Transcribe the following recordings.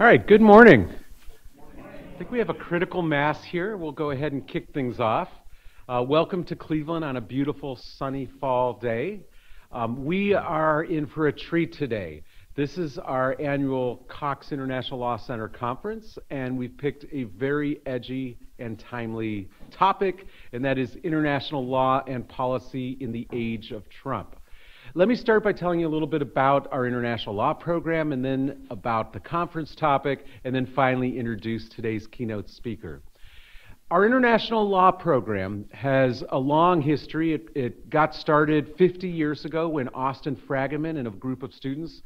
All right, good morning. I think we have a critical mass here. We'll go ahead and kick things off. Welcome to Cleveland on a beautiful sunny fall day. We are in for a treat today. This is our annual Cox International Law Center conference, and we've picked a very edgy and timely topic, and that is international law and policy in the age of Trump. Let me start by telling you a little bit about our international law program, and then about the conference topic, and then finally introduce today's keynote speaker. Our international law program has a long history. It got started 50 years ago when Austin Fragaman and a group of students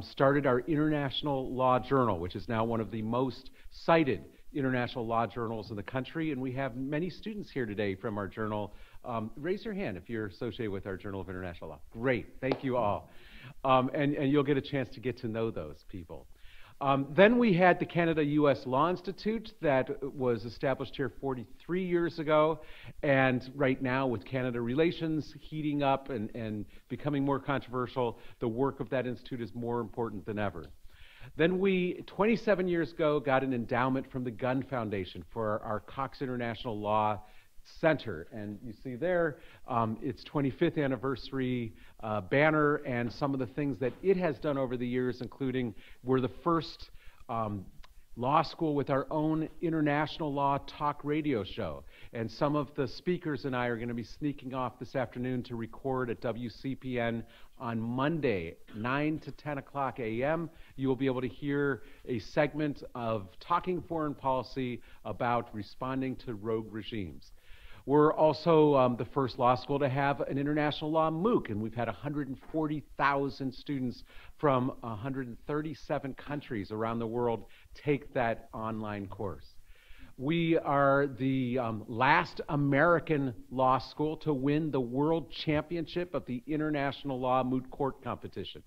started our International Law Journal, which is now one of the most cited international law journals in the country, and we have many students here today from our journal. Raise your hand if you're associated with our Journal of International Law. Great, thank you all. And you'll get a chance to get to know those people. Then we had the Canada-U.S. Law Institute that was established here 43 years ago, and right now with Canada relations heating up and becoming more controversial, the work of that institute is more important than ever. Then we, 27 years ago, got an endowment from the Gun Foundation for our Cox International Law Center, and you see there its 25th anniversary banner and some of the things that it has done over the years, including we're the first law school with our own international law talk radio show, and some of the speakers and I are going to be sneaking off this afternoon to record at WCPN on Monday, 9 to 10 o'clock a.m. You will be able to hear a segment of Talking Foreign Policy about responding to rogue regimes. We're also the first law school to have an international law MOOC, and we've had 140,000 students from 137 countries around the world take that online course. We are the last American law school to win the World Championship of the International Law Moot Court Competition.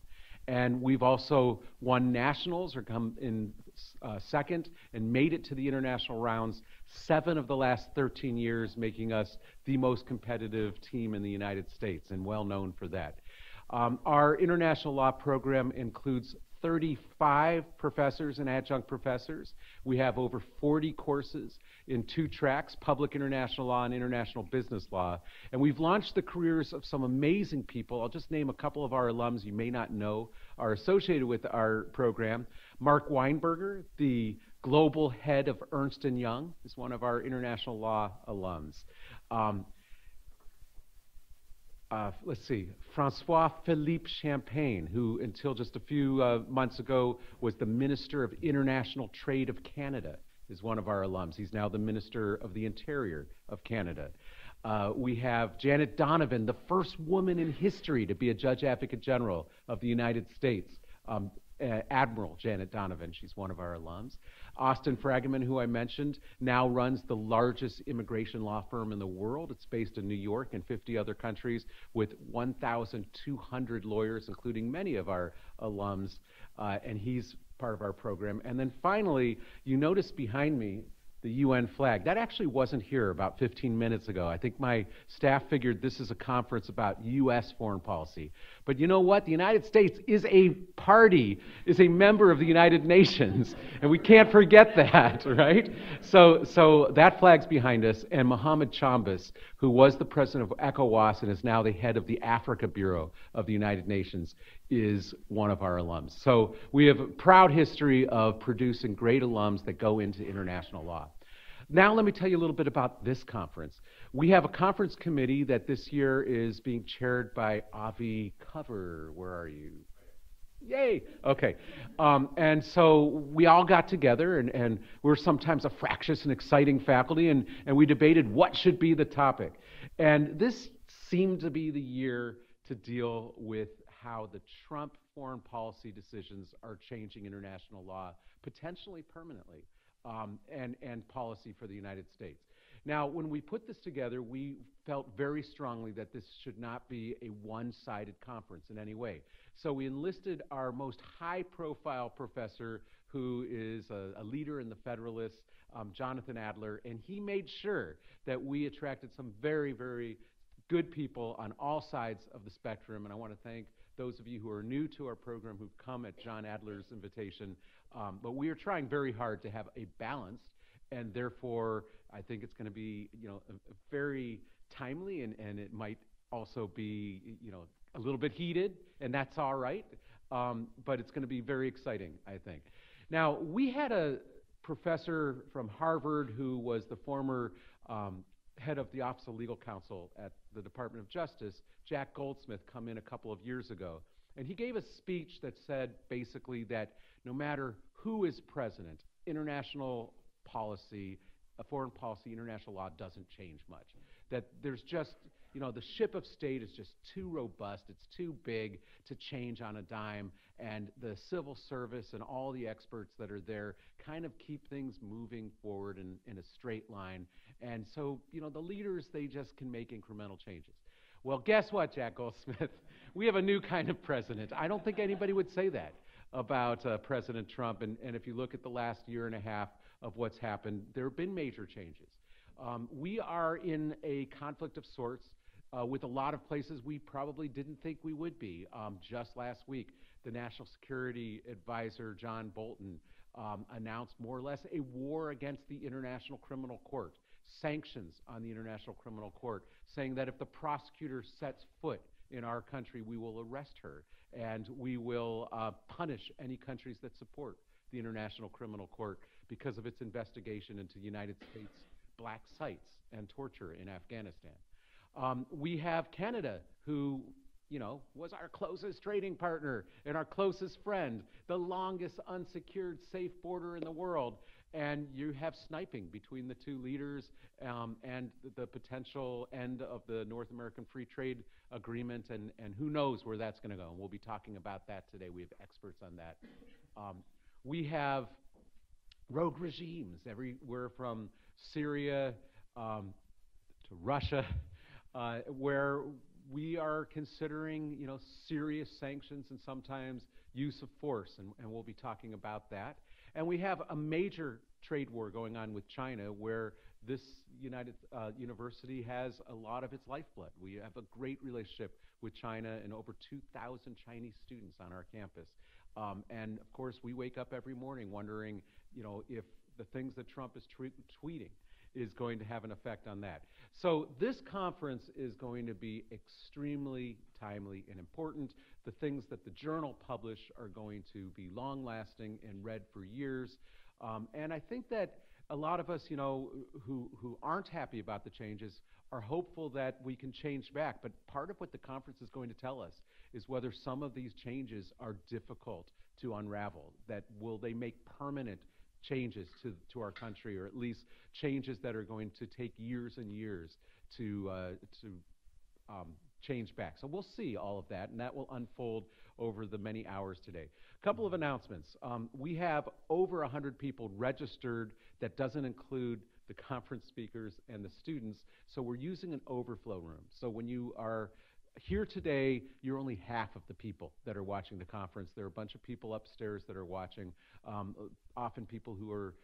And we've also won nationals, or come in second, and made it to the international rounds 7 of the last 13 years, making us the most competitive team in the United States, and well known for that. Our international law program includes 35 professors and adjunct professors. We have over 40 courses in 2 tracks, public international law and international business law. And we've launched the careers of some amazing people. I'll just name a couple of our alums you may not know are associated with our program. Mark Weinberger, the global head of Ernst & Young, is one of our international law alums. Let's see, Francois-Philippe Champagne, who until just a few months ago was the Minister of International Trade of Canada, is one of our alums. He's now the Minister of the Interior of Canada. We have Janet Donovan, the first woman in history to be a Judge Advocate General of the United States. Admiral Janet Donovan, she's one of our alums. Austin Fragaman, who I mentioned, now runs the largest immigration law firm in the world. It's based in New York and 50 other countries with 1,200 lawyers, including many of our alums, and he's part of our program. And then finally, you notice behind me the UN flag. That actually wasn't here about 15 minutes ago. I think my staff figured this is a conference about U.S. foreign policy. But you know what? The United States is a party, is a member of the United Nations, and we can't forget that, right? So that flag's behind us, and Mohammed Chambas, who was the president of ECOWAS and is now the head of the Africa Bureau of the United Nations, is one of our alums. So we have a proud history of producing great alums that go into international law. Now let me tell you a little bit about this conference. We have a conference committee that this year is being chaired by Avi Cover. Where are you? Yay! Okay. And so we all got together, and we're sometimes a fractious and exciting faculty, and we debated what should be the topic. And this seemed to be the year to deal with how the Trump foreign policy decisions are changing international law, potentially permanently, and policy for the United States. Now, when we put this together, we felt very strongly that this should not be a one-sided conference in any way. So we enlisted our most high-profile professor, who is a leader in the Federalists, Jonathan Adler, and he made sure that we attracted some very, very good people on all sides of the spectrum, and I want to thank those of you who are new to our program who've come at John Adler's invitation. But we are trying very hard to have a balanced, and therefore I think it's going to be, very timely, and it might also be, a little bit heated, and that's all right. But it's going to be very exciting, I think. Now, we had a professor from Harvard who was the former head of the Office of Legal Counsel at the Department of Justice, Jack Goldsmith, come in a couple of years ago. And he gave a speech that said basically that no matter who is president, international policy, foreign policy, international law doesn't change much. That there's just, the ship of state is just too robust, it's too big to change on a dime, and the civil service and all the experts that are there kind of keep things moving forward in a straight line. And so, the leaders, they just can make incremental changes. Well, guess what, Jack Goldsmith? We have a new kind of president. I don't think anybody would say that about President Trump. And if you look at the last year and a half of what's happened, there have been major changes. We are in a conflict of sorts with a lot of places we probably didn't think we would be. Just last week, the National Security Advisor, John Bolton, announced more or less a war against the International Criminal Court, sanctions on the International Criminal Court, saying that if the prosecutor sets foot in our country, we will arrest her, and we will punish any countries that support the International Criminal Court because of its investigation into United States black sites and torture in Afghanistan. We have Canada, who was our closest trading partner and our closest friend, the longest unsecured safe border in the world. And you have sniping between the two leaders and the potential end of the North American Free Trade Agreement, and who knows where that's going to go. And we'll be talking about that today. We have experts on that. We have rogue regimes everywhere from Syria to Russia, where we are considering, serious sanctions and sometimes use of force, and we'll be talking about that. And we have a major trade war going on with China, where this university has a lot of its lifeblood. We have a great relationship with China and over 2,000 Chinese students on our campus. And of course, we wake up every morning wondering, if the things that Trump is tweeting is going to have an effect on that. So this conference is going to be extremely timely and important. The things that the journal publish are going to be long-lasting and read for years. And I think that a lot of us, who aren't happy about the changes are hopeful that we can change back. But part of what the conference is going to tell us is whether some of these changes are difficult to unravel, that will they make permanent changes to our country, or at least changes that are going to take years and years to change back. So we'll see all of that, and that will unfold over the many hours today. A couple of announcements. We have over 100 people registered. That doesn't include the conference speakers and the students, so we're using an overflow room. So when you are here today, you're only half of the people that are watching the conference. There are a bunch of people upstairs that are watching. Often people who are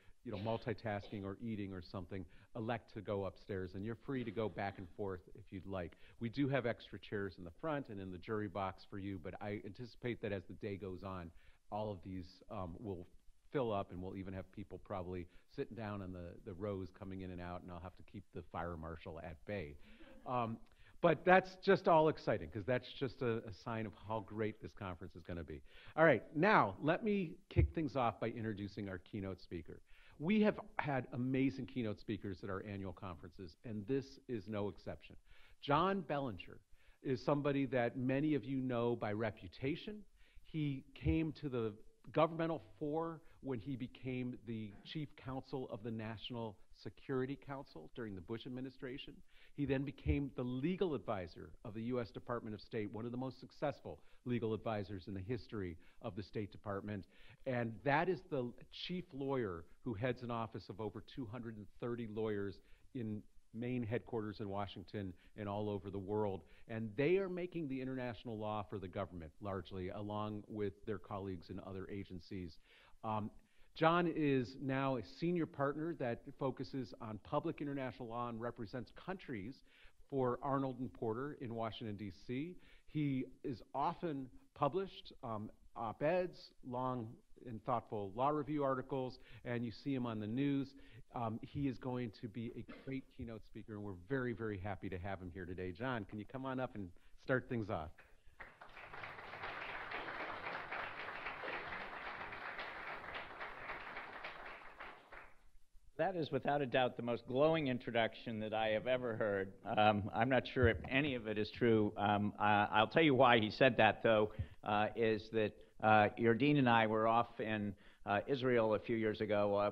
multitasking or eating or something elect to go upstairs, and you're free to go back and forth if you'd like. We do have extra chairs in the front and in the jury box for you, but I anticipate that as the day goes on, all of these will fill up, and we'll even have people probably sitting down in the rows coming in and out, and I'll have to keep the fire marshal at bay. But that's just all exciting, because that's just a sign of how great this conference is going to be. All right, now let me kick things off by introducing our keynote speaker. We have had amazing keynote speakers at our annual conferences, and this is no exception. John Bellinger is somebody that many of you know by reputation. He came to the governmental fore when he became the chief counsel of the National Security Council during the Bush administration. He then became the legal advisor of the U.S. Department of State, one of the most successful legal advisors in the history of the State Department. And that is the chief lawyer who heads an office of over 230 lawyers in main headquarters in Washington and all over the world. And they are making the international law for the government, largely, along with their colleagues in other agencies. John is now a senior partner that focuses on public international law and represents countries for Arnold and Porter in Washington, D.C. He is often published op-eds, long and thoughtful law review articles, and you see him on the news. He is going to be a great keynote speaker, and we're very, very happy to have him here today. John, can you come on up and start things off? That is without a doubt the most glowing introduction that I have ever heard. I'm not sure if any of it is true. I'll tell you why he said that, though, is that your dean and I were off in Israel a few years ago.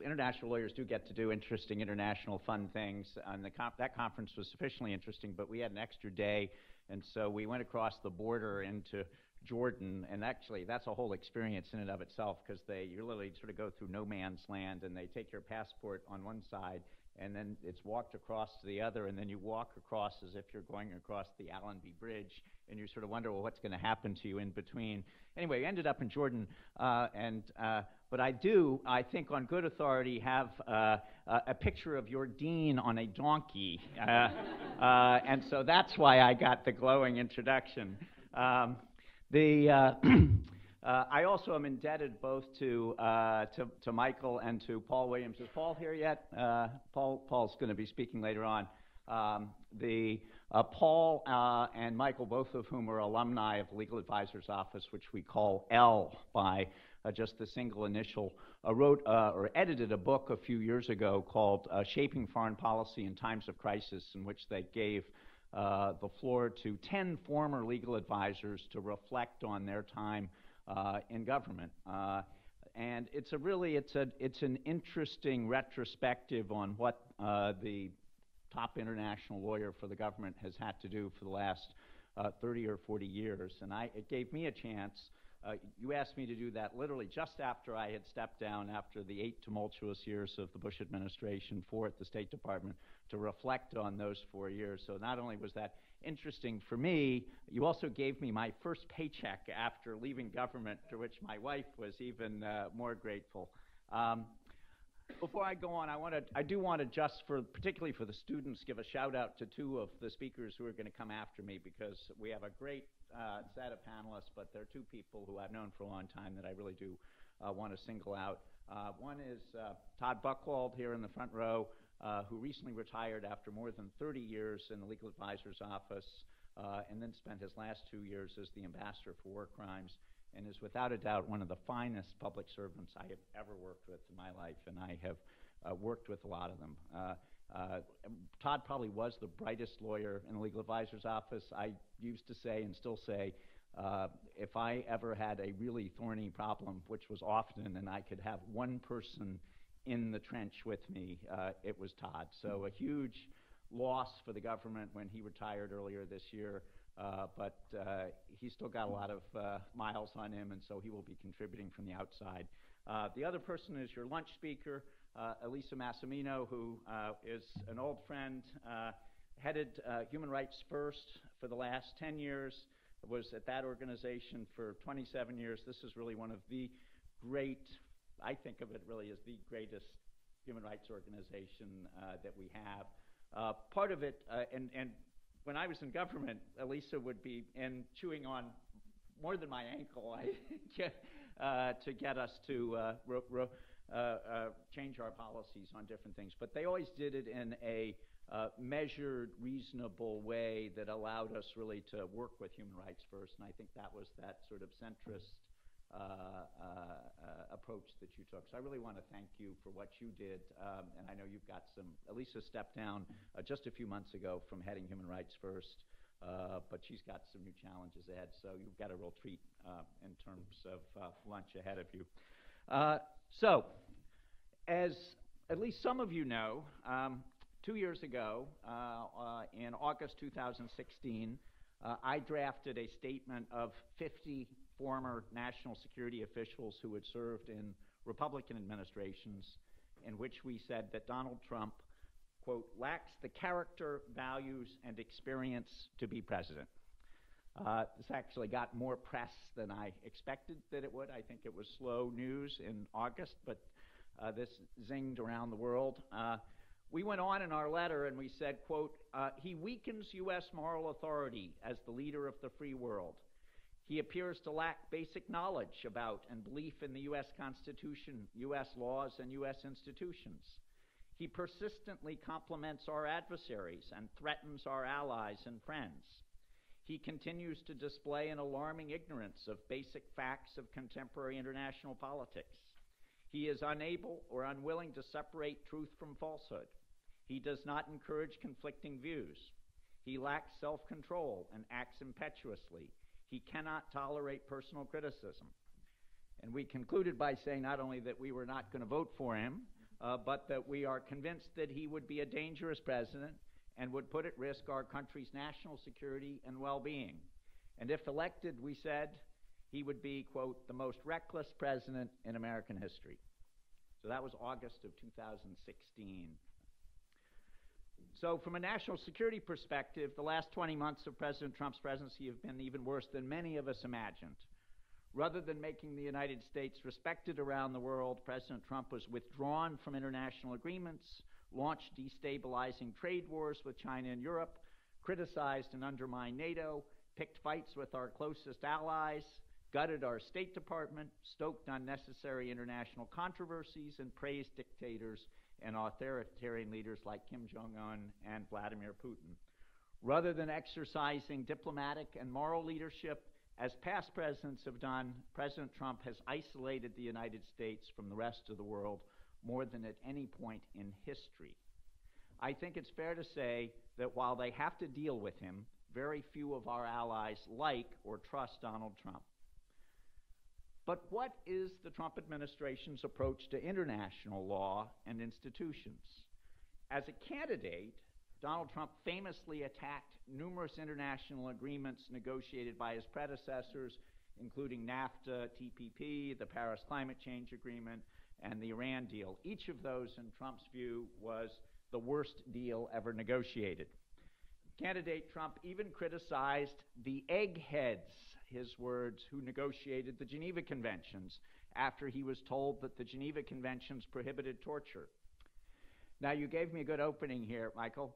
International lawyers do get to do interesting international fun things, and that conference was sufficiently interesting, but we had an extra day, and so we went across the border into Jordan, and actually that's a whole experience in and of itself, because you literally sort of go through no man's land, and they take your passport on one side, and then it's walked across to the other, and then you walk across as if you're going across the Allenby Bridge, and you sort of wonder, well, what's going to happen to you in between? Anyway, we ended up in Jordan, but I think on good authority, have a picture of your dean on a donkey, and so that's why I got the glowing introduction. I also am indebted both to Michael and to Paul Williams. Is Paul here yet? Paul's going to be speaking later on. Paul and Michael, both of whom are alumni of the Legal Advisor's Office, which we call L by just the single initial, wrote or edited a book a few years ago called Shaping Foreign Policy in Times of Crisis, in which they gave the floor to 10 former legal advisors to reflect on their time in government. And it's an interesting retrospective on what the top international lawyer for the government has had to do for the last 30 or 40 years. And it gave me a chance. You asked me to do that literally just after I had stepped down after the 8 tumultuous years of the Bush administration, 4 at the State Department, to reflect on those 4 years. So not only was that interesting for me, you also gave me my first paycheck after leaving government, to which my wife was even more grateful. Before I go on, I do want to just, particularly for the students, give a shout out to 2 of the speakers who are going to come after me, because we have a great set of panelists, but there are 2 people who I've known for a long time that I really do want to single out. One is Todd Buckhald here in the front row, who recently retired after more than 30 years in the Legal Advisor's Office, and then spent his last 2 years as the Ambassador for War Crimes, and is without a doubt one of the finest public servants I have ever worked with in my life, and I have worked with a lot of them. Todd probably was the brightest lawyer in the Legal Advisor's Office. I used to say and still say, if I ever had a really thorny problem, which was often, and I could have one person in the trench with me, it was Todd. So a huge loss for the government when he retired earlier this year, but he's still got a lot of miles on him, and so he will be contributing from the outside. The other person is your lunch speaker, Elisa Massimino, who is an old friend, headed Human Rights First for the last 10 years, was at that organization for 27 years. This is really one of the great, I think of it really as the greatest human rights organization that we have. Part of it, and when I was in government, Elisa would be chewing on more than my ankle to get us to change our policies on different things. But they always did it in a measured, reasonable way that allowed us really to work with human rights first. And I think that was that sort of centrist approach that you took. So I really want to thank you for what you did. And I know you've got Elisa stepped down just a few months ago from heading Human Rights First, but she's got some new challenges ahead. So you've got a real treat in terms of lunch ahead of you. So, as at least some of you know, 2 years ago, in August 2016, I drafted a statement of 50 former national security officials who had served in Republican administrations, in which we said that Donald Trump, quote, lacks the character, values, and experience to be president. This actually got more press than I expected that it would. I think it was slow news in August, but this zinged around the world. We went on in our letter and we said, quote, he weakens U.S. moral authority as the leader of the free world. He appears to lack basic knowledge about and belief in the U.S. Constitution, U.S. laws, and U.S. institutions. He persistently compliments our adversaries and threatens our allies and friends. He continues to display an alarming ignorance of basic facts of contemporary international politics. He is unable or unwilling to separate truth from falsehood. He does not encourage conflicting views. He lacks self-control and acts impetuously. He cannot tolerate personal criticism. And we concluded by saying not only that we were not going to vote for him, but that we are convinced that he would be a dangerous president and would put at risk our country's national security and well-being. And if elected, we said, he would be, quote, the most reckless president in American history. So that was August of 2016. So from a national security perspective, the last 20 months of President Trump's presidency have been even worse than many of us imagined. Rather than making the United States respected around the world, President Trump was withdrawn from international agreements, launched destabilizing trade wars with China and Europe, criticized and undermined NATO, picked fights with our closest allies, gutted our State Department, stoked unnecessary international controversies, and praised dictators and authoritarian leaders like Kim Jong-un and Vladimir Putin. Rather than exercising diplomatic and moral leadership, as past presidents have done, President Trump has isolated the United States from the rest of the world more than at any point in history. I think it's fair to say that while they have to deal with him, very few of our allies like or trust Donald Trump. But what is the Trump administration's approach to international law and institutions? As a candidate, Donald Trump famously attacked numerous international agreements negotiated by his predecessors, including NAFTA, TPP, the Paris Climate Change Agreement, and the Iran deal. Each of those, in Trump's view, was the worst deal ever negotiated. Candidate Trump even criticized the eggheads, his words, who negotiated the Geneva Conventions after he was told that the Geneva Conventions prohibited torture. Now, you gave me a good opening here, Michael.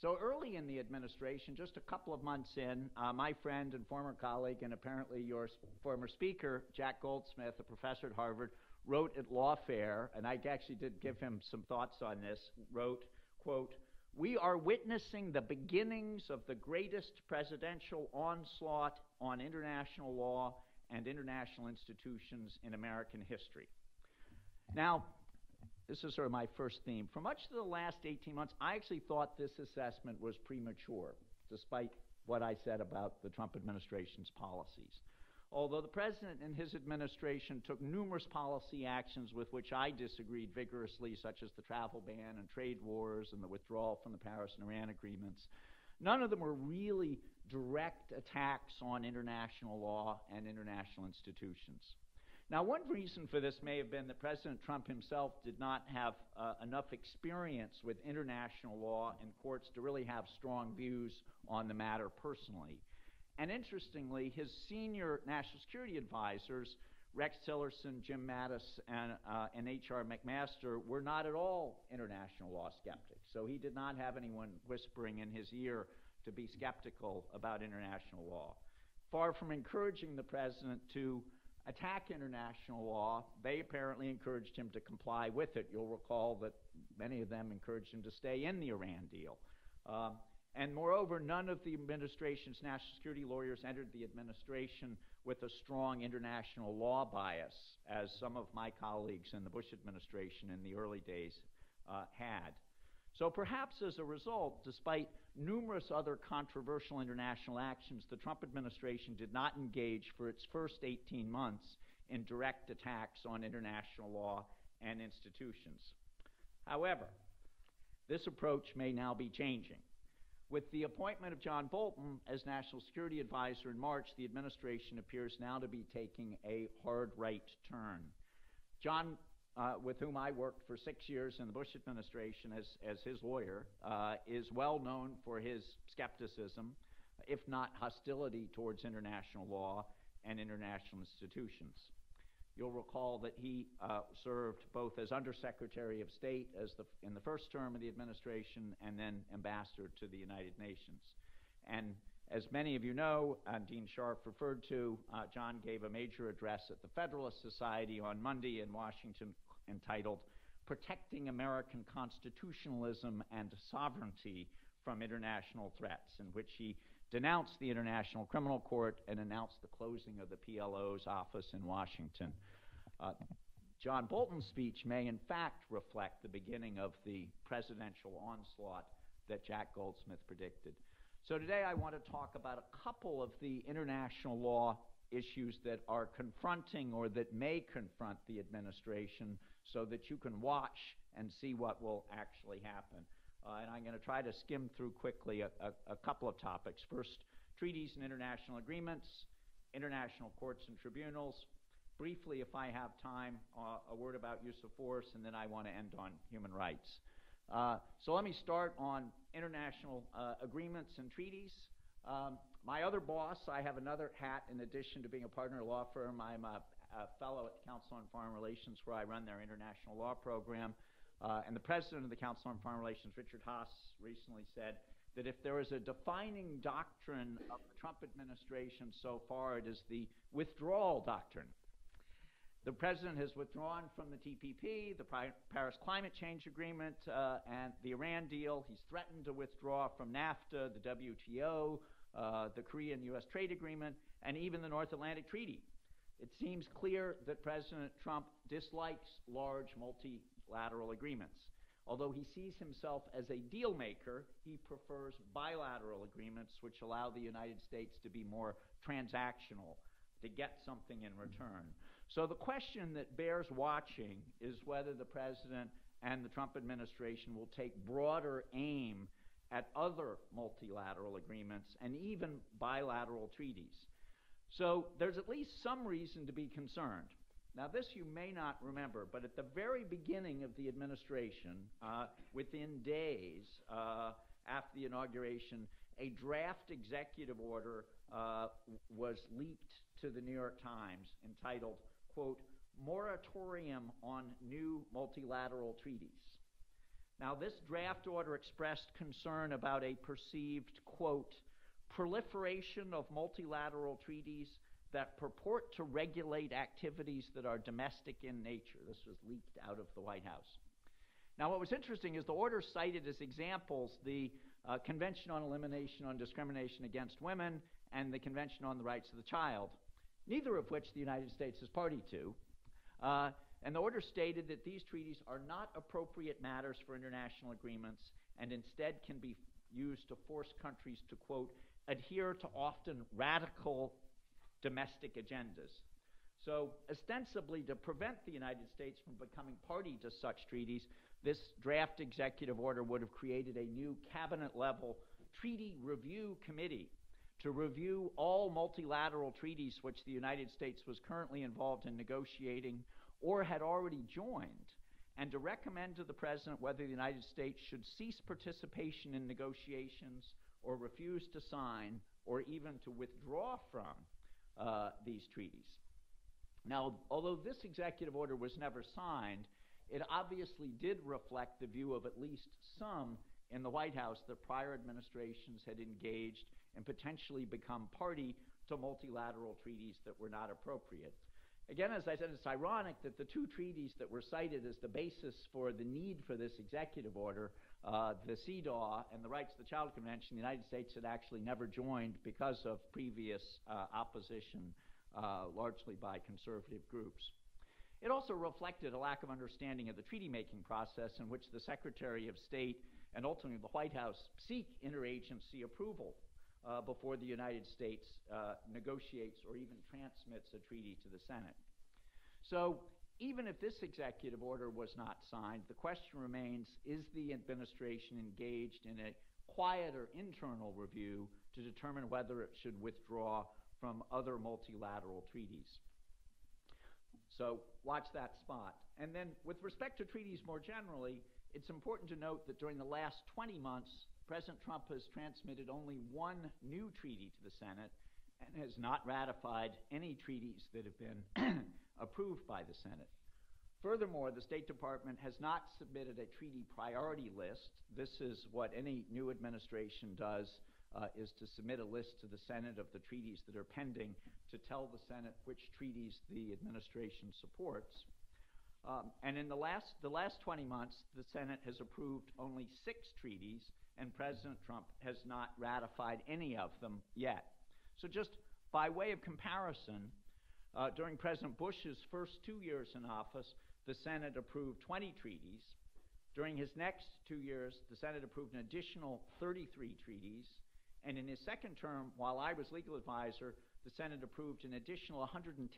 So early in the administration, just a couple of months in, my friend and former colleague and apparently your former speaker, Jack Goldsmith, a professor at Harvard, wrote at Lawfare, and I actually did give him some thoughts on this, wrote, quote, "We are witnessing the beginnings of the greatest presidential onslaught on international law and international institutions in American history." Now, this is sort of my first theme. For much of the last 18 months, I actually thought this assessment was premature, despite what I said about the Trump administration's policies. Although the president and his administration took numerous policy actions with which I disagreed vigorously, such as the travel ban and trade wars and the withdrawal from the Paris and Iran agreements, none of them were really direct attacks on international law and international institutions. Now, one reason for this may have been that President Trump himself did not have enough experience with international law and courts to really have strong views on the matter personally. And interestingly, his senior national security advisors, Rex Tillerson, Jim Mattis, and H.R. McMaster, were not at all international law skeptics. So he did not have anyone whispering in his ear to be skeptical about international law. Far from encouraging the president to attack international law, they apparently encouraged him to comply with it. You'll recall that many of them encouraged him to stay in the Iran deal. And moreover, none of the administration's national security lawyers entered the administration with a strong international law bias, as some of my colleagues in the Bush administration in the early days had. So perhaps as a result, despite numerous other controversial international actions, the Trump administration did not engage for its first 18 months in direct attacks on international law and institutions. However, this approach may now be changing. With the appointment of John Bolton as National Security Advisor in March, the administration appears now to be taking a hard right turn. John, with whom I worked for 6 years in the Bush administration as his lawyer, is well known for his skepticism, if not hostility towards international law and international institutions. You'll recall that he served both as Undersecretary of State in the first term of the administration and then Ambassador to the United Nations. And as many of you know, Dean Sharp referred to, John gave a major address at the Federalist Society on Monday in Washington entitled Protecting American Constitutionalism and Sovereignty from International Threats, in which he denounced the International Criminal Court and announced the closing of the PLO's office in Washington. John Bolton's speech may in fact reflect the beginning of the presidential onslaught that Jack Goldsmith predicted. So today I want to talk about a couple of the international law issues that are confronting or that may confront the administration so that you can watch and see what will actually happen. And I'm going to try to skim through quickly a couple of topics. First, treaties and international agreements, international courts and tribunals. Briefly, if I have time, a word about use of force, and then I want to end on human rights. So let me start on international agreements and treaties. My other boss, I have another hat in addition to being a partner at a law firm. I'm a fellow at the Council on Foreign Relations, where I run their international law program. And the president of the Council on Foreign Relations, Richard Haass, recently said that if there is a defining doctrine of the Trump administration so far, it is the withdrawal doctrine. The president has withdrawn from the TPP, the Paris Climate Change Agreement, and the Iran deal. He's threatened to withdraw from NAFTA, the WTO, the Korean-U.S. trade agreement, and even the North Atlantic Treaty. It seems clear that President Trump dislikes large multilateral agreements. Although he sees himself as a deal maker, he prefers bilateral agreements which allow the United States to be more transactional, to get something in return. So the question that bears watching is whether the president and the Trump administration will take broader aim at other multilateral agreements and even bilateral treaties. So there's at least some reason to be concerned. Now, this you may not remember, but at the very beginning of the administration, within days after the inauguration, a draft executive order was leaked to the New York Times entitled, quote, Moratorium on New Multilateral Treaties. Now, this draft order expressed concern about a perceived, quote, proliferation of multilateral treaties that purport to regulate activities that are domestic in nature. This was leaked out of the White House. Now, what was interesting is the order cited as examples the Convention on Elimination on Discrimination Against Women and the Convention on the Rights of the Child, neither of which the United States is party to. And the order stated that these treaties are not appropriate matters for international agreements and instead can be used to force countries to, quote, adhere to often radical domestic agendas. So ostensibly to prevent the United States from becoming party to such treaties, this draft executive order would have created a new cabinet-level treaty review committee to review all multilateral treaties which the United States was currently involved in negotiating or had already joined, and to recommend to the president whether the United States should cease participation in negotiations or refuse to sign or even to withdraw from these treaties. Now, although this executive order was never signed, it obviously did reflect the view of at least some in the White House that prior administrations had engaged and potentially become party to multilateral treaties that were not appropriate. Again, as I said, it's ironic that the two treaties that were cited as the basis for the need for this executive order, the CEDAW and the Rights of the Child Convention, the United States had actually never joined because of previous opposition, largely by conservative groups. It also reflected a lack of understanding of the treaty-making process in which the Secretary of State and ultimately the White House seek interagency approval before the United States negotiates or even transmits a treaty to the Senate. So even if this executive order was not signed, the question remains, is the administration engaged in a quieter internal review to determine whether it should withdraw from other multilateral treaties? So watch that spot. And then with respect to treaties more generally, it's important to note that during the last 20 months, President Trump has transmitted only one new treaty to the Senate and has not ratified any treaties that have been approved by the Senate. Furthermore, the State Department has not submitted a treaty priority list. This is what any new administration does, is to submit a list to the Senate of the treaties that are pending to tell the Senate which treaties the administration supports. And in the last 20 months, the Senate has approved only 6 treaties, and President Trump has not ratified any of them yet. So just by way of comparison, during President Bush's first 2 years in office, the Senate approved 20 treaties. During his next 2 years, the Senate approved an additional 33 treaties. And in his second term, while I was legal advisor, the Senate approved an additional 110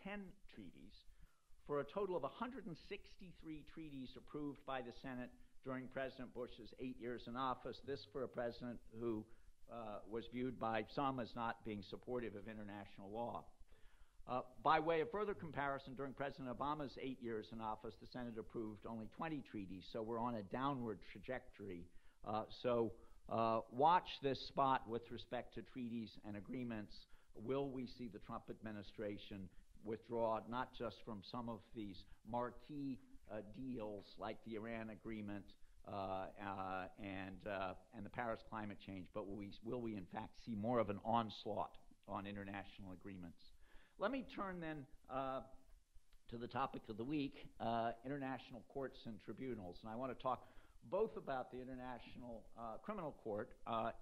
treaties, for a total of 163 treaties approved by the Senate during President Bush's 8 years in office. This for a president who was viewed by some as not being supportive of international law. By way of further comparison, during President Obama's 8 years in office, the Senate approved only 20 treaties, so we're on a downward trajectory. Watch this spot with respect to treaties and agreements. Will we see the Trump administration withdraw not just from some of these marquee deals like the Iran agreement and the Paris climate change, but will we in fact see more of an onslaught on international agreements? Let me turn then to the topic of the week, international courts and tribunals. And I want to talk both about the International Criminal Court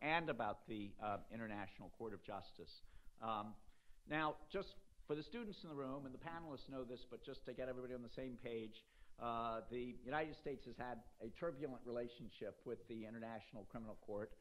and about the International Court of Justice. Now, just for the students in the room, and the panelists know this, but just to get everybody on the same page, the United States has had a turbulent relationship with the International Criminal Court.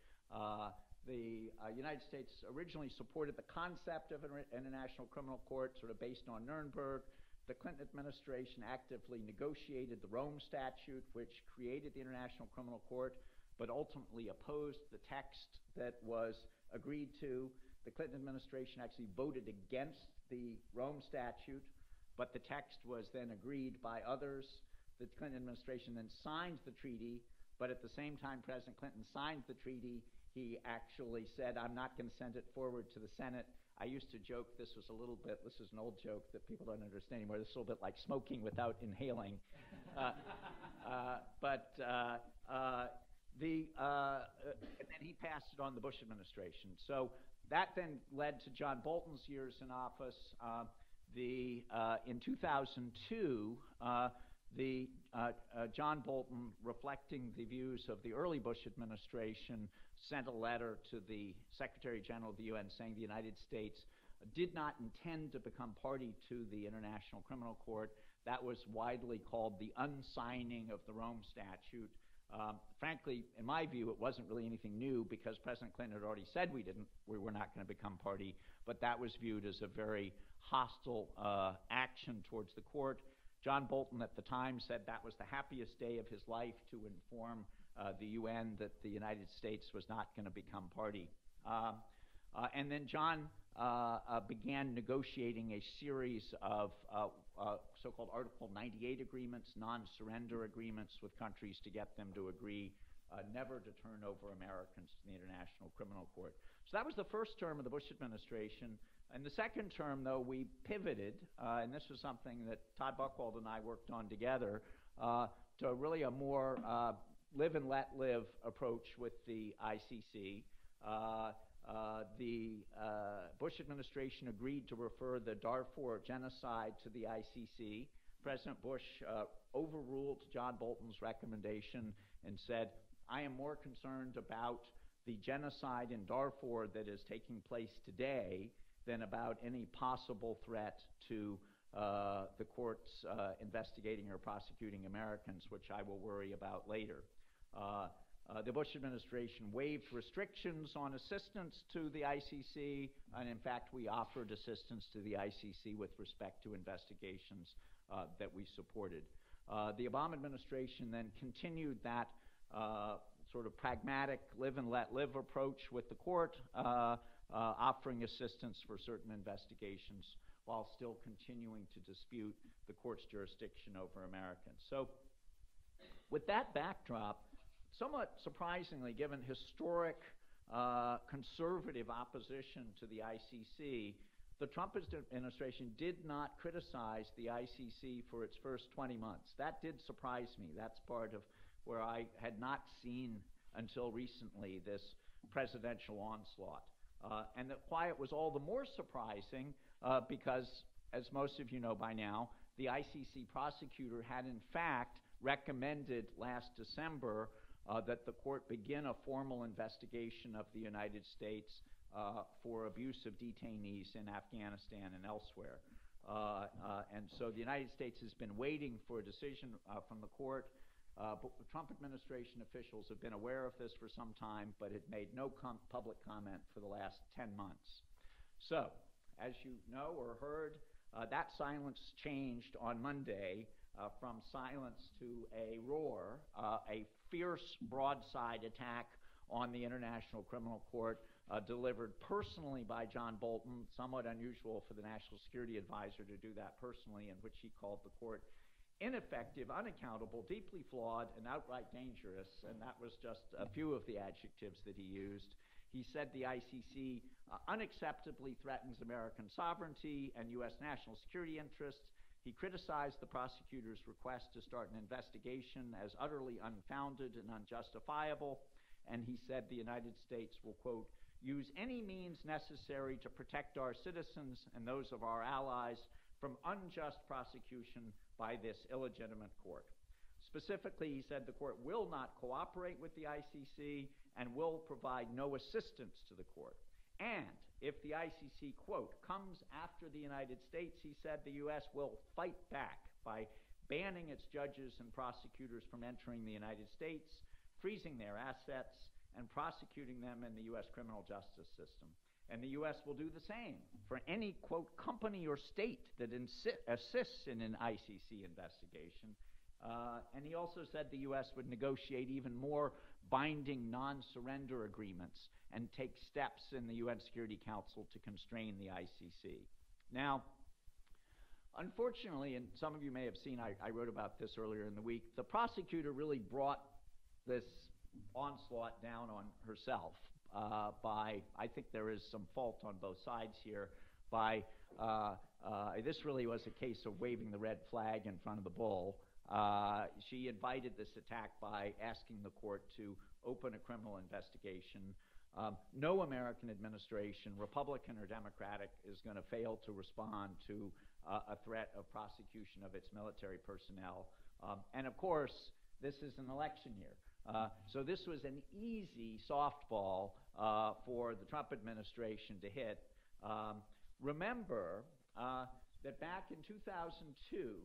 The United States originally supported the concept of an international criminal court, sort of based on Nuremberg. The Clinton administration actively negotiated the Rome Statute, which created the International Criminal Court, but ultimately opposed the text that was agreed to. The Clinton administration actually voted against the Rome Statute, but the text was then agreed by others. The Clinton administration then signed the treaty, but at the same time President Clinton signed the treaty, he actually said, I'm not going to send it forward to the Senate. I used to joke this was an old joke that people don't understand anymore, this is a little bit like smoking without inhaling. And then he passed it on the Bush administration. So that then led to John Bolton's years in office. In 2002, John Bolton, reflecting the views of the early Bush administration, sent a letter to the Secretary General of the UN saying the United States did not intend to become party to the International Criminal Court. That was widely called the unsigning of the Rome Statute. Frankly, in my view, it wasn't really anything new because President Clinton had already said we were not going to become party, but that was viewed as a very hostile action towards the court. John Bolton at the time said that was the happiest day of his life to inform the UN that the United States was not going to become party. And then John began negotiating a series of so-called Article 98 agreements, non-surrender agreements with countries to get them to agree never to turn over Americans to the International Criminal Court. So that was the first term of the Bush administration. In the second term, though, we pivoted, and this was something that Todd Buckhald and I worked on together, to really a more live and let live approach with the ICC. The Bush administration agreed to refer the Darfur genocide to the ICC. President Bush overruled John Bolton's recommendation and said, I am more concerned about the genocide in Darfur that is taking place today than about any possible threat to the courts investigating or prosecuting Americans, which I will worry about later. The Bush administration waived restrictions on assistance to the ICC, and in fact, we offered assistance to the ICC with respect to investigations that we supported. The Obama administration then continued that sort of pragmatic live and let live approach with the court, offering assistance for certain investigations while still continuing to dispute the court's jurisdiction over Americans. So with that backdrop, somewhat surprisingly, given historic conservative opposition to the ICC, the Trump administration did not criticize the ICC for its first 20 months. That did surprise me. That's part of where I had not seen until recently this presidential onslaught. And why it was all the more surprising because, as most of you know by now, the ICC prosecutor had in fact recommended last December that the court begin a formal investigation of the United States for abuse of detainees in Afghanistan and elsewhere. And so the United States has been waiting for a decision from the court. But the Trump administration officials have been aware of this for some time, but it made no public comment for the last 10 months. So, as you know or heard, that silence changed on Monday from silence to a roar, a fierce broadside attack on the International Criminal Court delivered personally by John Bolton, somewhat unusual for the National Security Advisor to do that personally, in which he called the court ineffective, unaccountable, deeply flawed, and outright dangerous, and that was just a few of the adjectives that he used. He said the ICC unacceptably threatens American sovereignty and U.S. national security interests. He criticized the prosecutor's request to start an investigation as utterly unfounded and unjustifiable, and he said the United States will, quote, use any means necessary to protect our citizens and those of our allies from unjust prosecution by this illegitimate court. Specifically, he said the court will not cooperate with the ICC and will provide no assistance to the court. And if the ICC, quote, comes after the United States, he said the U.S. will fight back by banning its judges and prosecutors from entering the United States, freezing their assets, and prosecuting them in the U.S. criminal justice system. And the U.S. will do the same for any, quote, company or state that assists in an ICC investigation. And he also said the U.S. would negotiate even more binding non-surrender agreements and take steps in the UN Security Council to constrain the ICC. Now, unfortunately, and some of you may have seen, I wrote about this earlier in the week, the prosecutor really brought this onslaught down on herself by, I think there is some fault on both sides here, by, this really was a case of waving the red flag in front of the bull. She invited this attack by asking the court to open a criminal investigation. No American administration, Republican or Democratic, is going to fail to respond to a threat of prosecution of its military personnel. And of course, this is an election year. So this was an easy softball for the Trump administration to hit. Remember that back in 2002,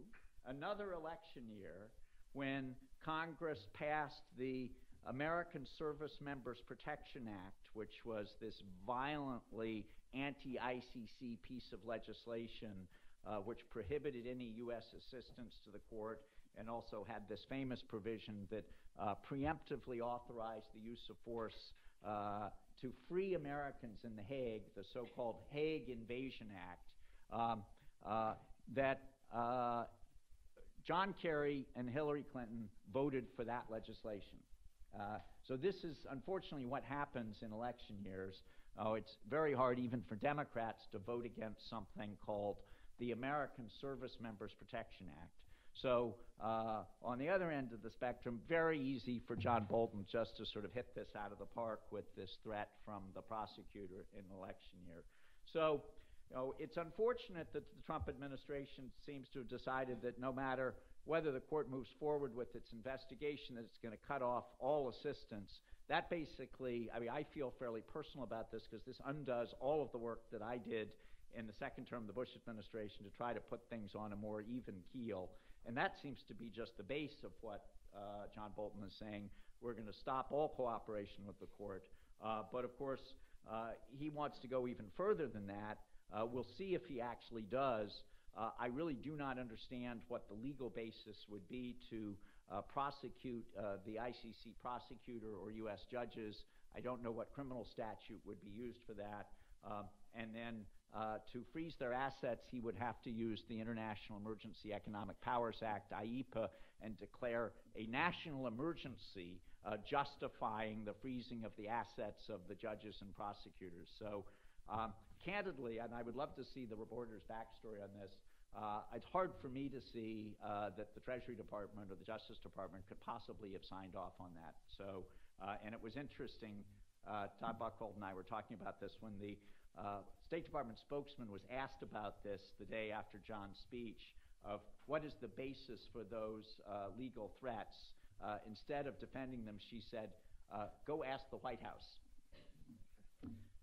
another election year, when Congress passed the American Service Members Protection Act, which was this violently anti-ICC piece of legislation which prohibited any U.S. assistance to the court, and also had this famous provision that preemptively authorized the use of force to free Americans in the Hague, the so-called Hague Invasion Act, that John Kerry and Hillary Clinton voted for that legislation. So this is unfortunately what happens in election years. It's very hard even for Democrats to vote against something called the American Service Members Protection Act. So on the other end of the spectrum, very easy for John Bolton just to sort of hit this out of the park with this threat from the prosecutor in the election year. So it's unfortunate that the Trump administration seems to have decided that no matter whether the court moves forward with its investigation, that it's going to cut off all assistance. That basically, I mean, I feel fairly personal about this because this undoes all of the work that I did in the second term of the Bush administration to try to put things on a more even keel. And that seems to be just the base of what John Bolton is saying. We're going to stop all cooperation with the court. But of course, he wants to go even further than that. We'll see if he actually does. I really do not understand what the legal basis would be to prosecute the ICC prosecutor or U.S. judges. I don't know what criminal statute would be used for that. And then to freeze their assets, he would have to use the International Emergency Economic Powers Act, IEPA, and declare a national emergency justifying the freezing of the assets of the judges and prosecutors. So candidly, and I would love to see the reporter's backstory on this, it's hard for me to see that the Treasury Department or the Justice Department could possibly have signed off on that. So, and it was interesting, Todd Buckhald and I were talking about this when the State Department spokesman was asked about this the day after John's speech of what is the basis for those legal threats. Instead of defending them, she said, go ask the White House.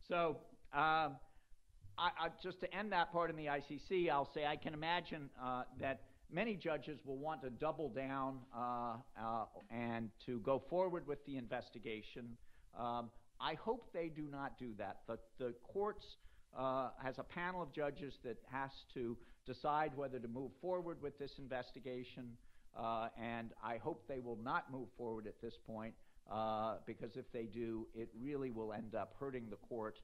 So, just to end that part in the ICC, I'll say I can imagine that many judges will want to double down and to go forward with the investigation. I hope they do not do that. The courts has a panel of judges that has to decide whether to move forward with this investigation, and I hope they will not move forward at this point, because if they do, it really will end up hurting the court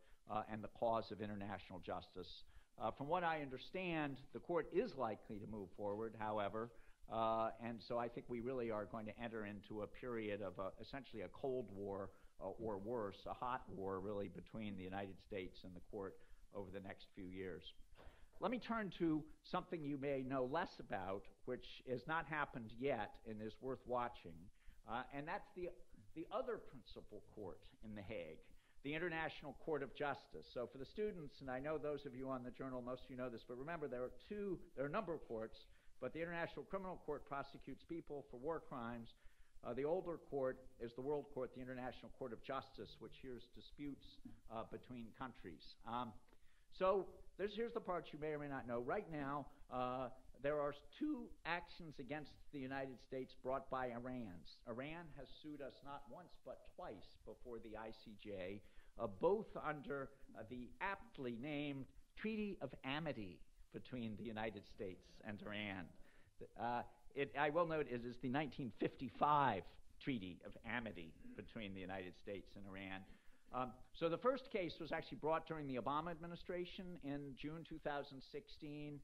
and the cause of international justice. From what I understand, the court is likely to move forward, however, and so I think we really are going to enter into a period of essentially a Cold War or worse, a hot war really between the United States and the court over the next few years. Let me turn to something you may know less about, which has not happened yet and is worth watching, and that's the other principal court in The Hague, the International Court of Justice. So for the students, and I know those of you on the journal, most of you know this, but remember there are a number of courts, but the International Criminal Court prosecutes people for war crimes. The older court is the World Court, the International Court of Justice, which hears disputes between countries. So here's the part you may or may not know. Right now, there are two actions against the United States brought by Iran. Iran has sued us not once but twice before the ICJ, both under the aptly named Treaty of Amity between the United States and Iran. I will note it is the 1955 Treaty of Amity between the United States and Iran. So the first case was actually brought during the Obama administration in June 2016,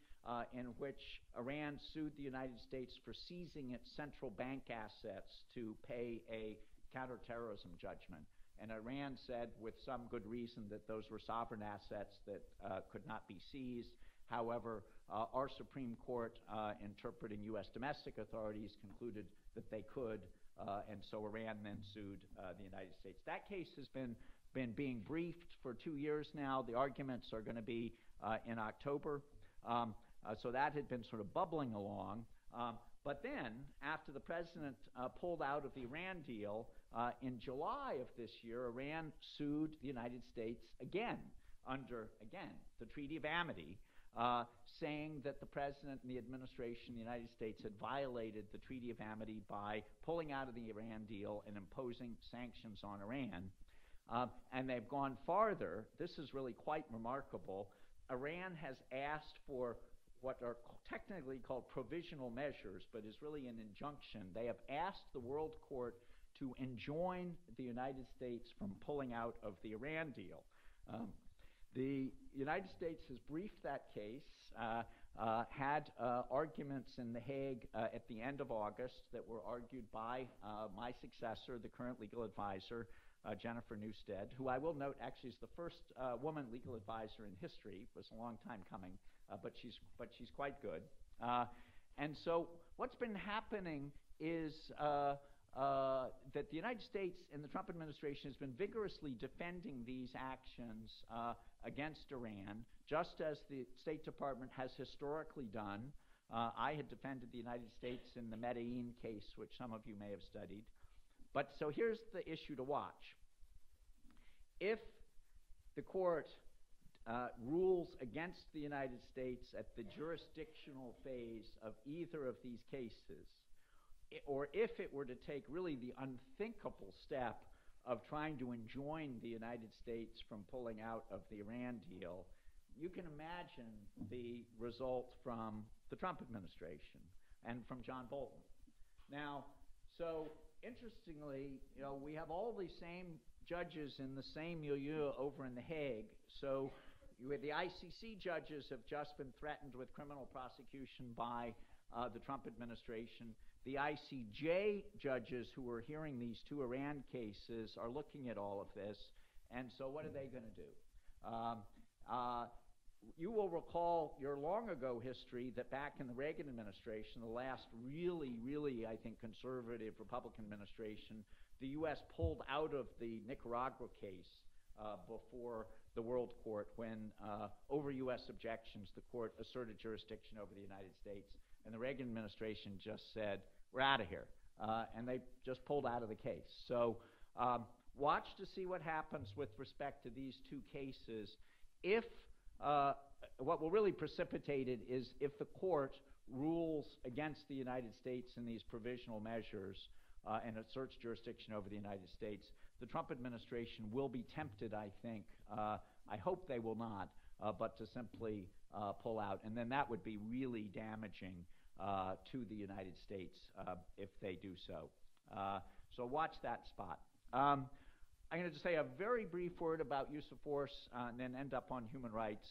in which Iran sued the United States for seizing its central bank assets to pay a counter-terrorism judgment. And Iran said, with some good reason, that those were sovereign assets that could not be seized. However, our Supreme Court, interpreting U.S. domestic authorities, concluded that they could, and so Iran then sued the United States. That case has been being briefed for 2 years now. The arguments are going to be in October. So that had been sort of bubbling along. But then, after the president pulled out of the Iran deal, in July of this year, Iran sued the United States again under, the Treaty of Amity, saying that the president and the administration of the United States had violated the Treaty of Amity by pulling out of the Iran deal and imposing sanctions on Iran. And they've gone farther. This is really quite remarkable. Iran has asked for what are technically called provisional measures, but is really an injunction. They have asked the World Court to enjoin the United States from pulling out of the Iran deal. The United States has briefed that case, had arguments in The Hague at the end of August that were argued by my successor, the current legal advisor, Jennifer Newstead, who I will note actually is the first woman legal advisor in history. It was a long time coming, but she's quite good. And so what's been happening is that the United States and the Trump administration has been vigorously defending these actions against Iran, just as the State Department has historically done. I had defended the United States in the Medellin case, which some of you may have studied. But so here's the issue to watch. If the court rules against the United States at the jurisdictional phase of either of these cases, or if it were to take really the unthinkable step of trying to enjoin the United States from pulling out of the Iran deal, you can imagine the result from the Trump administration and from John Bolton. Now, so interestingly, we have all these same judges in the same milieu over in The Hague. So the ICC judges have just been threatened with criminal prosecution by the Trump administration. The ICJ judges who are hearing these two Iran cases are looking at all of this. And so what are they going to do? You will recall your long ago history that back in the Reagan administration, the last really, I think, conservative Republican administration, the U.S. pulled out of the Nicaragua case before the World Court when, over U.S. objections, the court asserted jurisdiction over the United States. And the Reagan administration just said, we're out of here. And they just pulled out of the case. So watch to see what happens with respect to these two cases. If what will really precipitate it is if the court rules against the United States in these provisional measures and asserts jurisdiction over the United States, the Trump administration will be tempted, I think, I hope they will not, but to simply pull out. And then that would be really damaging to the United States if they do so. So watch that spot. I'm going to just say a very brief word about use of force and then end up on human rights.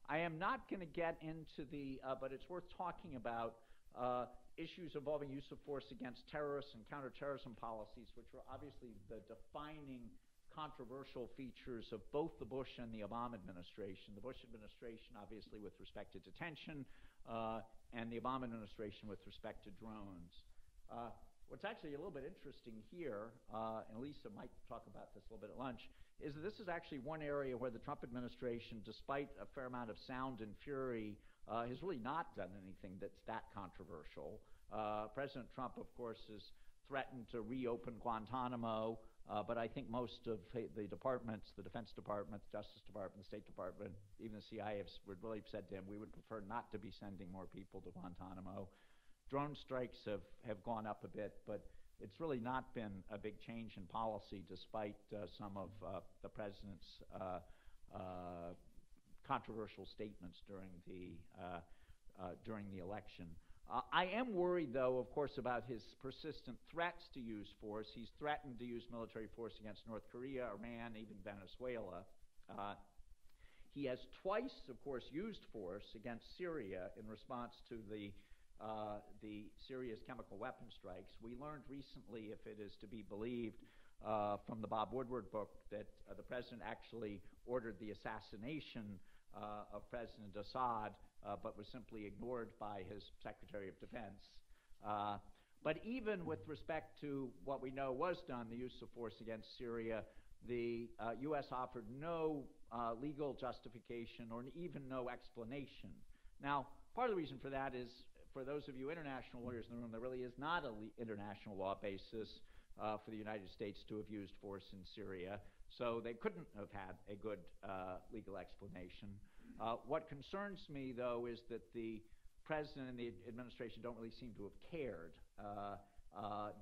I am not going to get into the, but it's worth talking about, issues involving use of force against terrorists and counterterrorism policies, which are obviously the defining controversial features of both the Bush and the Obama administration. The Bush administration, obviously, with respect to detention, and the Obama administration with respect to drones. What's actually a little bit interesting here, and Elisa might talk about this a little bit at lunch, is that this is actually one area where the Trump administration, despite a fair amount of sound and fury, has really not done anything that's that controversial. President Trump, of course, has threatened to reopen Guantanamo, but I think most of the departments, the Defense Department, the Justice Department, the State Department, even the CIA would really said to him, we would prefer not to be sending more people to Guantanamo. Drone strikes have gone up a bit, but it's really not been a big change in policy despite some of the president's controversial statements during the election. I am worried, though, of course, about his persistent threats to use force. He's threatened to use military force against North Korea, Iran, even Venezuela. He has twice, of course, used force against Syria in response to the Syria's chemical weapon strikes. We learned recently, if it is to be believed, from the Bob Woodward book, that the president actually ordered the assassination of President Assad, but was simply ignored by his Secretary of Defense. But even with respect to what we know was done, the use of force against Syria, the U.S. offered no legal justification or even no explanation. Now, part of the reason for that is, for those of you international lawyers in the room, there really is not an international law basis for the United States to have used force in Syria, so they couldn't have had a good legal explanation. What concerns me, though, is that the president and the administration don't really seem to have cared,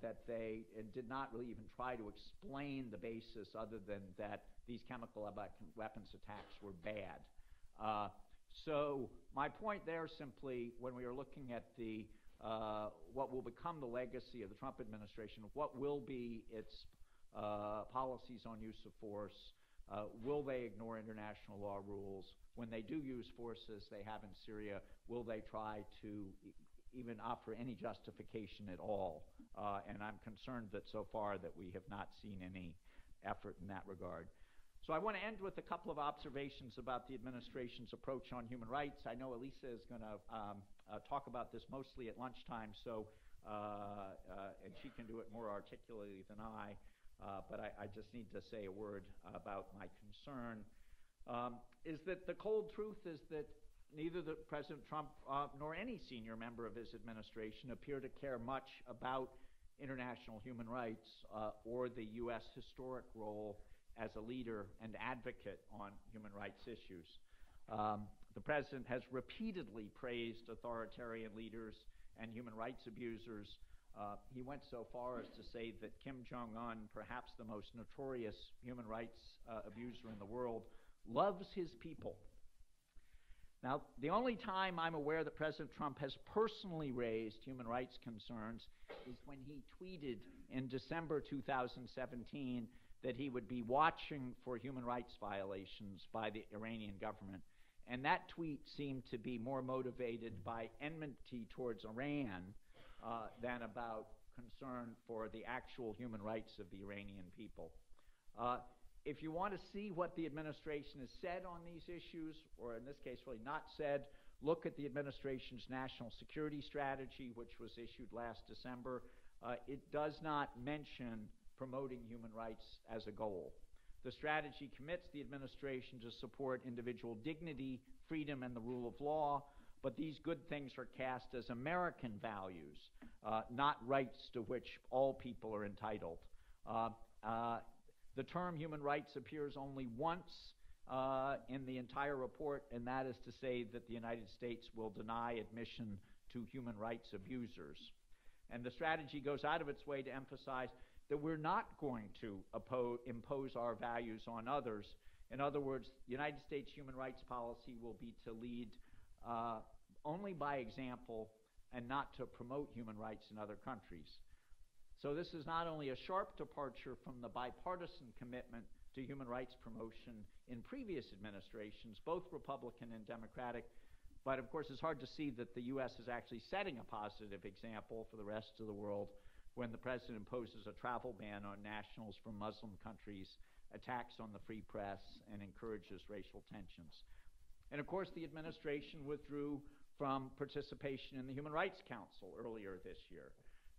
that they did not really even try to explain the basis other than that these chemical weapons attacks were bad. So my point there simply, when we are looking at the what will become the legacy of the Trump administration, what will be its policies on use of force, will they ignore international law rules? When they do use force, as they have in Syria, will they try to even offer any justification at all? And I'm concerned that so far that we have not seen any effort in that regard. So I want to end with a couple of observations about the administration's approach on human rights. I know Elisa is going to talk about this mostly at lunchtime, so and she can do it more articulately than I, but I just need to say a word about my concern. Is that the cold truth is that neither President Trump nor any senior member of his administration appear to care much about international human rights or the U.S. historic role as a leader and advocate on human rights issues. The president has repeatedly praised authoritarian leaders and human rights abusers. He went so far as to say that Kim Jong-un, perhaps the most notorious human rights abuser in the world, loves his people. Now, the only time I'm aware that President Trump has personally raised human rights concerns is when he tweeted in December 2017 that he would be watching for human rights violations by the Iranian government. And that tweet seemed to be more motivated by enmity towards Iran than about concern for the actual human rights of the Iranian people. If you want to see what the administration has said on these issues, or in this case really not said, look at the administration's national security strategy, which was issued last December. It does not mention promoting human rights as a goal. The strategy commits the administration to support individual dignity, freedom, and the rule of law, but these good things are cast as American values, not rights to which all people are entitled. The term human rights appears only once in the entire report, and that is to say that the United States will deny admission to human rights abusers. And the strategy goes out of its way to emphasize that we're not going to impose our values on others. In other words, the United States human rights policy will be to lead only by example and not to promote human rights in other countries. So this is not only a sharp departure from the bipartisan commitment to human rights promotion in previous administrations, both Republican and Democratic, but of course it's hard to see that the U.S. is actually setting a positive example for the rest of the world when the president imposes a travel ban on nationals from Muslim countries, attacks on the free press, and encourages racial tensions. And of course the administration withdrew from participation in the Human Rights Council earlier this year.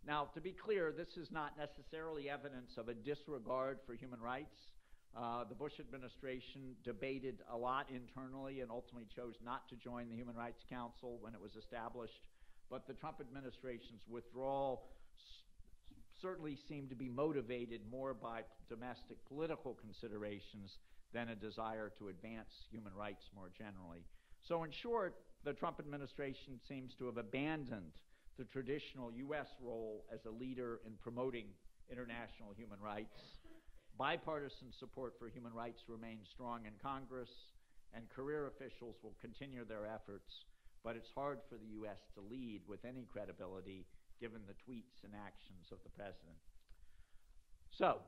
Now, to be clear, this is not necessarily evidence of a disregard for human rights. The Bush administration debated a lot internally and ultimately chose not to join the Human Rights Council when it was established. But the Trump administration's withdrawal certainly seemed to be motivated more by domestic political considerations than a desire to advance human rights more generally. So in short, the Trump administration seems to have abandoned the traditional U.S. role as a leader in promoting international human rights. Bipartisan support for human rights remains strong in Congress, and career officials will continue their efforts, but it's hard for the U.S. to lead with any credibility given the tweets and actions of the president. So,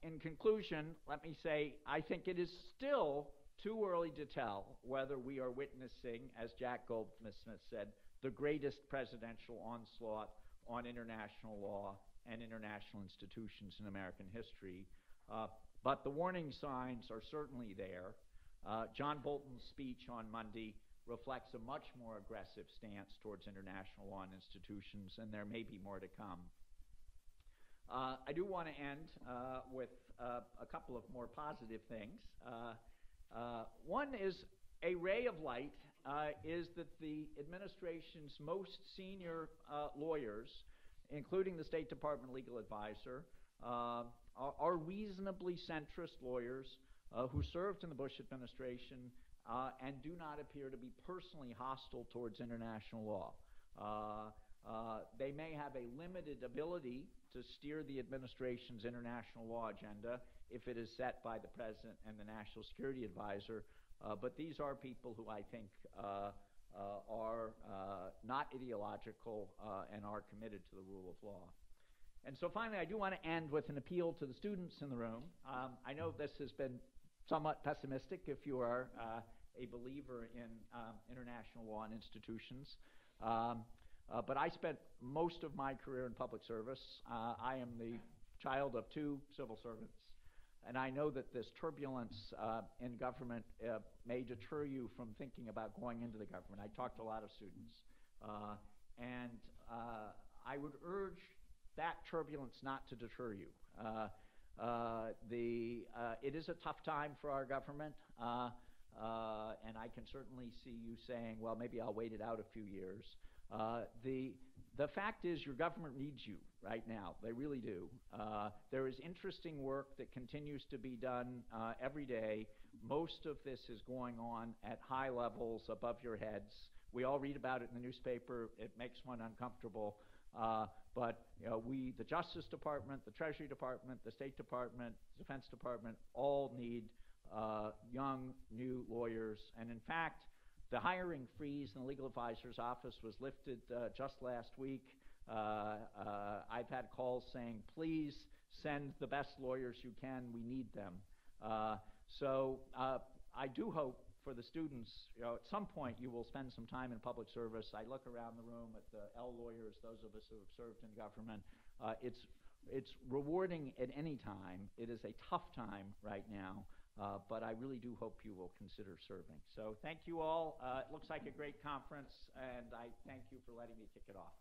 in conclusion, let me say I think it is still too early to tell whether we are witnessing, as Jack Goldsmith said, the greatest presidential onslaught on international law and international institutions in American history. But the warning signs are certainly there. John Bolton's speech on Monday reflects a much more aggressive stance towards international law and institutions, and there may be more to come. I do want to end with a couple of more positive things. One is a ray of light is that the administration's most senior lawyers, including the State Department legal advisor, are reasonably centrist lawyers who served in the Bush administration and do not appear to be personally hostile towards international law. They may have a limited ability to steer the administration's international law agenda if it is set by the president and the national security advisor, but these are people who I think are not ideological and are committed to the rule of law. And so finally, I do want to end with an appeal to the students in the room. I know this has been somewhat pessimistic if you are a believer in international law and institutions. But I spent most of my career in public service. I am the child of two civil servants, and I know that this turbulence in government may deter you from thinking about going into the government. I talked to a lot of students, and I would urge that turbulence not to deter you. It is a tough time for our government, and I can certainly see you saying, well, maybe I'll wait it out a few years. The fact is your government needs you right now. They really do. There is interesting work that continues to be done every day. Most of this is going on at high levels above your heads. We all read about it in the newspaper. It makes one uncomfortable. But you know, the Justice Department, the Treasury Department, the State Department, Defense Department, all need young, new lawyers. And in fact, the hiring freeze in the legal advisor's office was lifted just last week. I've had calls saying, please send the best lawyers you can. We need them. So I do hope for the students, at some point you will spend some time in public service. I look around the room at the L lawyers, those of us who have served in government. It's it's rewarding at any time. It is a tough time right now, but I really do hope you will consider serving. So thank you all. It looks like a great conference, and I thank you for letting me kick it off.